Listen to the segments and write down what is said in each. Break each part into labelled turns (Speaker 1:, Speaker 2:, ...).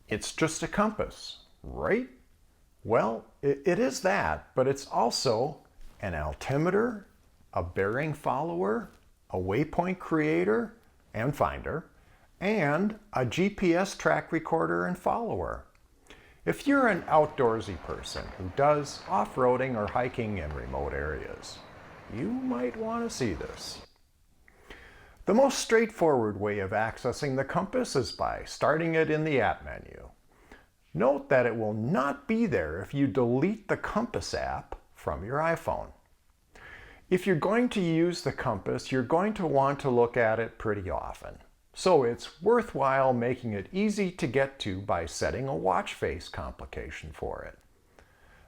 Speaker 1: It's just a compass, right? Well, it is that, but it's also an altimeter, a bearing follower, a waypoint creator and finder, and a GPS track recorder and follower. If you're an outdoorsy person who does off-roading or hiking in remote areas, you might want to see this. The most straightforward way of accessing the compass is by starting it in the app menu. Note that it will not be there if you delete the compass app from your iPhone. If you're going to use the compass, you're going to want to look at it pretty often. So it's worthwhile making it easy to get to by setting a watch face complication for it.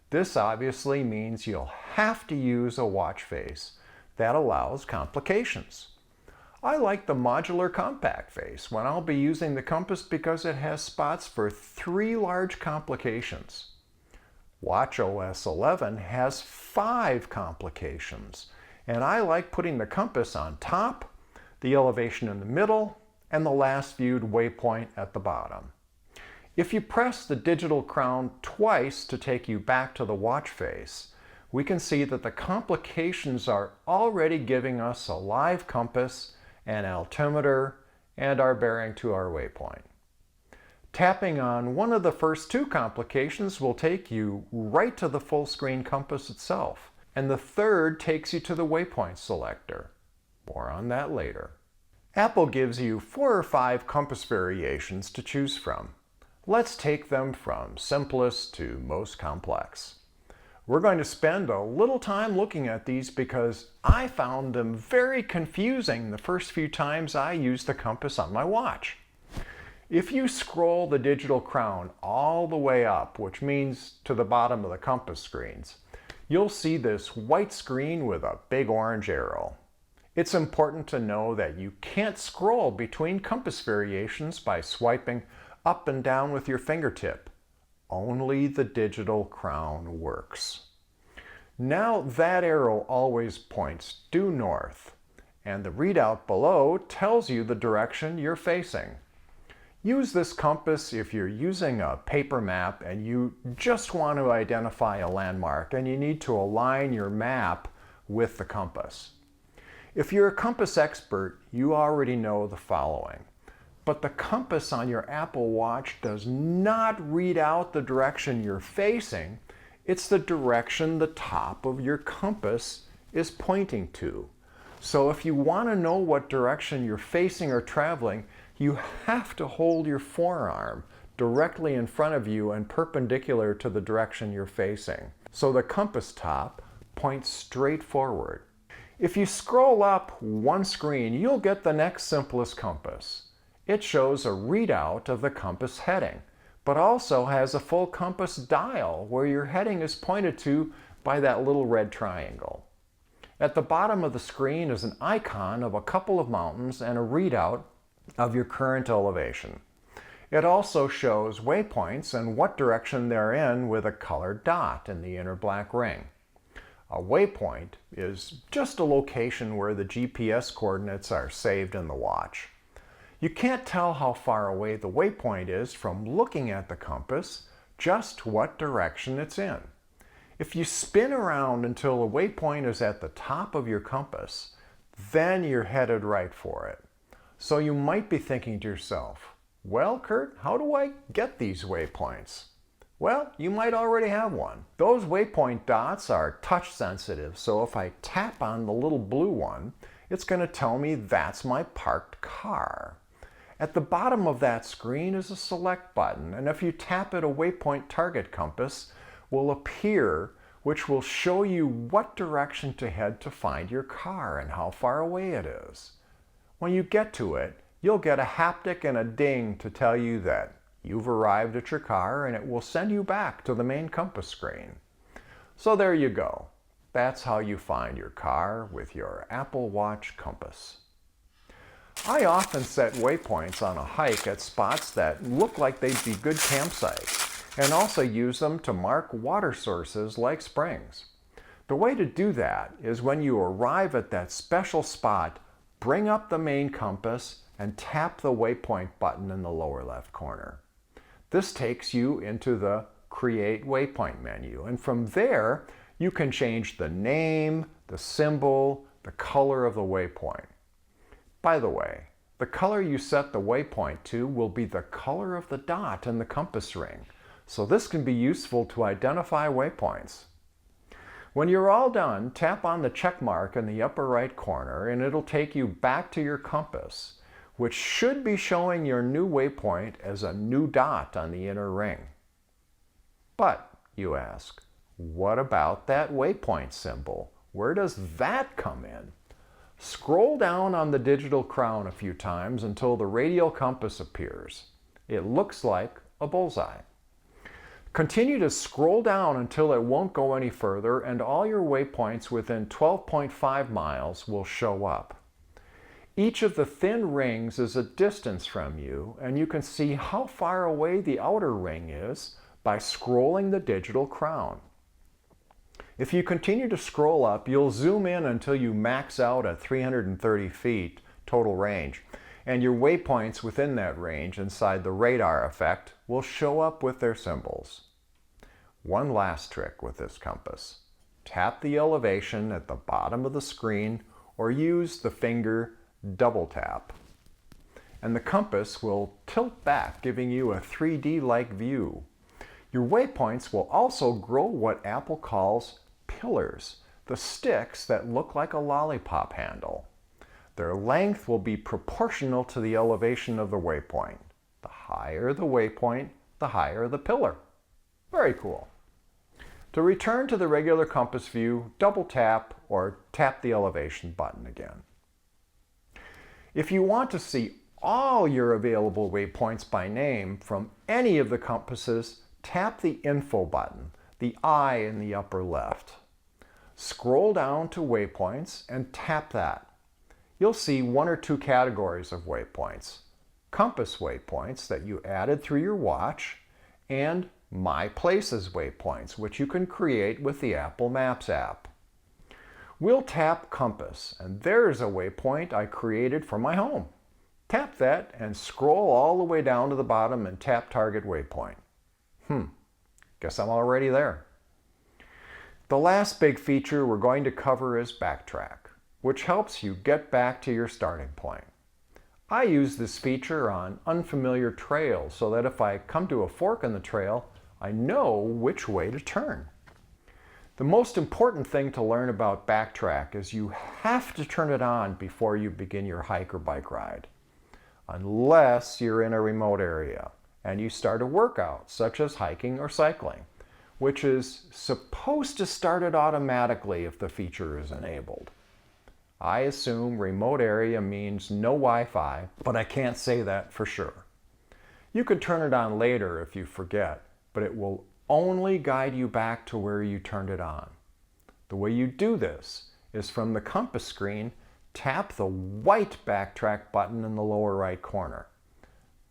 Speaker 1: This obviously means you'll have to use a watch face that allows complications. I like the modular compact face when I'll be using the compass because it has spots for 3 large complications. watchOS 11 has 5 complications, and I like putting the compass on top, the elevation in the middle, and the last viewed waypoint at the bottom. If you press the digital crown twice to take you back to the watch face, we can see that the complications are already giving us a live compass, an altimeter, and our bearing to our waypoint. Tapping on one of the first 2 complications will take you right to the full screen compass itself, and the third takes you to the waypoint selector. More on that later. Apple gives you 4 or 5 compass variations to choose from. Let's take them from simplest to most complex. We're going to spend a little time looking at these because I found them very confusing the first few times I used the compass on my watch. If you scroll the digital crown all the way up, which means to the bottom of the compass screens, you'll see this white screen with a big orange arrow. It's important to know that you can't scroll between compass variations by swiping up and down with your fingertip. Only the digital crown works. Now that arrow always points due north, and the readout below tells you the direction you're facing. Use this compass if you're using a paper map and you just want to identify a landmark and you need to align your map with the compass. If you're a compass expert, you already know the following. But the compass on your Apple Watch does not read out the direction you're facing. It's the direction the top of your compass is pointing to. So if you want to know what direction you're facing or traveling, you have to hold your forearm directly in front of you and perpendicular to the direction you're facing. So the compass top points straight forward. If you scroll up one screen, you'll get the next simplest compass. It shows a readout of the compass heading, but also has a full compass dial where your heading is pointed to by that little red triangle. At the bottom of the screen is an icon of a couple of mountains and a readout of your current elevation. It also shows waypoints and what direction they're in with a colored dot in the inner black ring. A waypoint is just a location where the GPS coordinates are saved in the watch. You can't tell how far away the waypoint is from looking at the compass, just what direction it's in. If you spin around until the waypoint is at the top of your compass, then you're headed right for it. So you might be thinking to yourself, well, Kurt, how do I get these waypoints? Well, you might already have one. Those waypoint dots are touch sensitive, so if I tap on the little blue one, it's going to tell me that's my parked car. At the bottom of that screen is a select button, and if you tap it, a waypoint target compass will appear, which will show you what direction to head to find your car and how far away it is. When you get to it, you'll get a haptic and a ding to tell you that you've arrived at your car, and it will send you back to the main compass screen. So there you go. That's how you find your car with your Apple Watch compass. I often set waypoints on a hike at spots that look like they'd be good campsites, and also use them to mark water sources like springs. The way to do that is when you arrive at that special spot, bring up the main compass and tap the waypoint button in the lower left corner. This takes you into the Create Waypoint menu, and from there you can change the name, the symbol, the color of the waypoint. By the way, the color you set the waypoint to will be the color of the dot in the compass ring, so this can be useful to identify waypoints. When you're all done, tap on the check mark in the upper right corner and it'll take you back to your compass, which should be showing your new waypoint as a new dot on the inner ring. But, you ask, what about that waypoint symbol? Where does that come in? Scroll down on the digital crown a few times until the radial compass appears. It looks like a bullseye. Continue to scroll down until it won't go any further and all your waypoints within 12.5 miles will show up. Each of the thin rings is a distance from you, and you can see how far away the outer ring is by scrolling the digital crown. If you continue to scroll up, you'll zoom in until you max out at 330 feet total range, and your waypoints within that range inside the radar effect will show up with their symbols. One last trick with this compass. Tap the elevation at the bottom of the screen or use the finger double tap, and the compass will tilt back, giving you a 3D-like view. Your waypoints will also grow what Apple calls pillars, the sticks that look like a lollipop handle. Their length will be proportional to the elevation of the waypoint. The higher the waypoint, the higher the pillar. Very cool. To return to the regular compass view, double tap or tap the elevation button again. If you want to see all your available waypoints by name from any of the compasses, tap the Info button, the eye in the upper left. Scroll down to Waypoints and tap that. You'll see one or two categories of waypoints. Compass waypoints that you added through your watch, and My Places waypoints, which you can create with the Apple Maps app. We'll tap Compass, and there's a waypoint I created for my home. Tap that and scroll all the way down to the bottom and tap Target Waypoint. Guess I'm already there. The last big feature we're going to cover is Backtrack, which helps you get back to your starting point. I use this feature on unfamiliar trails so that if I come to a fork in the trail, I know which way to turn. The most important thing to learn about Backtrack is you have to turn it on before you begin your hike or bike ride, unless you're in a remote area and you start a workout, such as hiking or cycling, which is supposed to start it automatically if the feature is enabled. I assume remote area means no Wi-Fi, but I can't say that for sure. You could turn it on later if you forget, but it will only guide you back to where you turned it on. The way you do this is from the compass screen, tap the white Backtrack button in the lower right corner.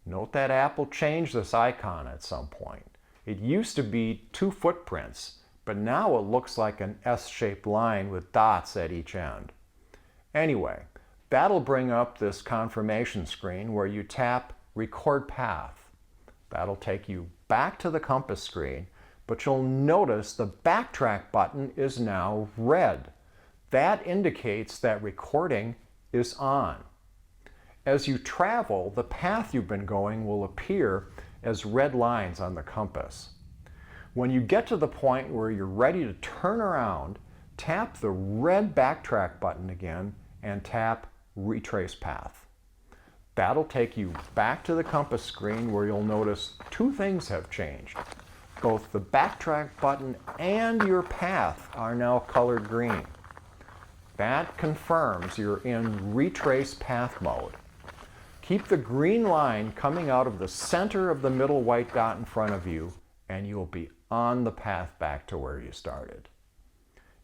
Speaker 1: Note that Apple changed this icon at some point. It used to be two footprints, but now it looks like an S-shaped line with dots at each end. Anyway, that'll bring up this confirmation screen where you tap Record Path. That'll take you back to the compass screen, but you'll notice the Backtrack button is now red. That indicates that recording is on. As you travel, the path you've been going will appear as red lines on the compass. When you get to the point where you're ready to turn around, tap the red Backtrack button again and tap Retrace Path. That'll take you back to the compass screen where you'll notice two things have changed. Both the Backtrack button and your path are now colored green. That confirms you're in Retrace Path mode. Keep the green line coming out of the center of the middle white dot in front of you, and you'll be on the path back to where you started.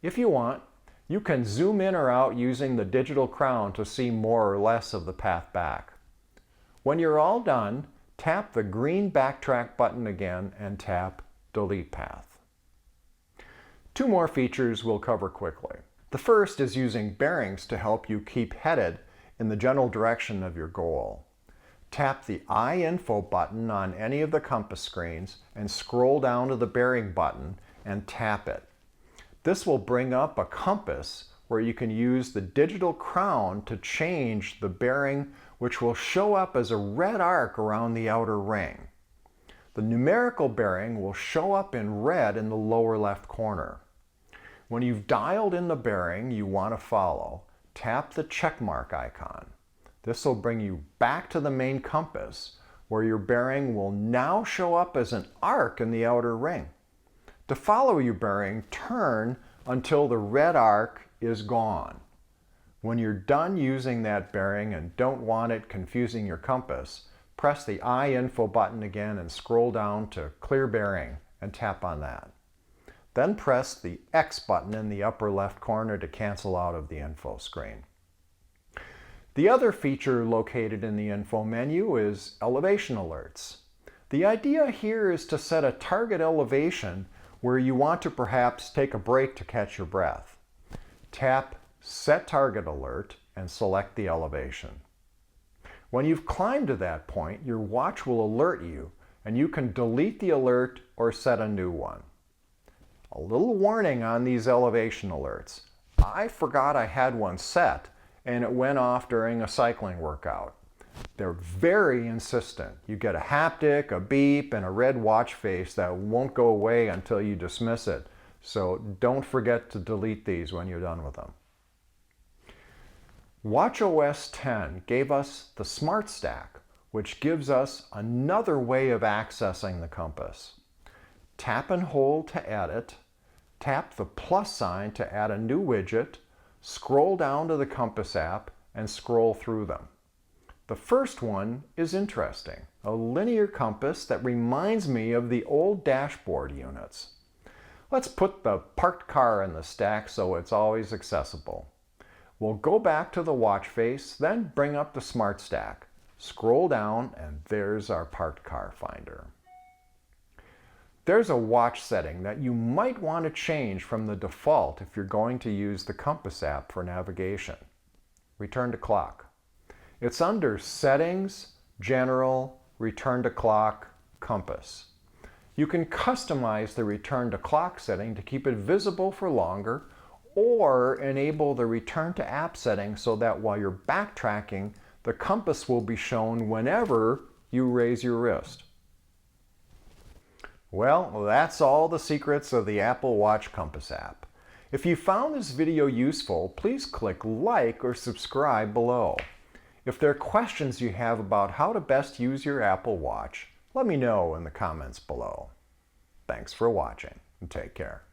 Speaker 1: If you want, you can zoom in or out using the digital crown to see more or less of the path back. When you're all done, tap the green Backtrack button again and tap Delete Path. Two more features we'll cover quickly. The first is using bearings to help you keep headed in the general direction of your goal. Tap the iInfo button on any of the compass screens and scroll down to the bearing button and tap it. This will bring up a compass where you can use the digital crown to change the bearing, which will show up as a red arc around the outer ring. The numerical bearing will show up in red in the lower left corner. When you've dialed in the bearing you want to follow, tap the check mark icon. This will bring you back to the main compass, where your bearing will now show up as an arc in the outer ring. To follow your bearing, turn until the red arc is gone. When you're done using that bearing and don't want it confusing your compass, press the iInfo button again and scroll down to Clear Bearing and tap on that. Then press the X button in the upper left corner to cancel out of the info screen. The other feature located in the info menu is elevation alerts. The idea here is to set a target elevation where you want to perhaps take a break to catch your breath. Tap Set Target Alert and select the elevation. When you've climbed to that point, your watch will alert you and you can delete the alert or set a new one. A little warning on these elevation alerts. I forgot I had one set and it went off during a cycling workout. They're very insistent. You get a haptic, a beep, and a red watch face that won't go away until you dismiss it. So don't forget to delete these when you're done with them. watchOS 10 gave us the Smart Stack, which gives us another way of accessing the compass. Tap and hold to edit, tap the plus sign to add a new widget, scroll down to the compass app, and scroll through them. The first one is interesting, a linear compass that reminds me of the old dashboard units. Let's put the parked car in the stack so it's always accessible. We'll go back to the watch face, then bring up the Smart Stack. Scroll down and there's our parked car finder. There's a watch setting that you might want to change from the default if you're going to use the compass app for navigation. Return to clock. It's under Settings, General, Return to Clock, Compass. You can customize the Return to Clock setting to keep it visible for longer, or enable the Return to App setting so that while you're backtracking, the compass will be shown whenever you raise your wrist. Well, that's all the secrets of the Apple Watch Compass app. If you found this video useful, please click like or subscribe below. If there are questions you have about how to best use your Apple Watch, let me know in the comments below. Thanks for watching and take care.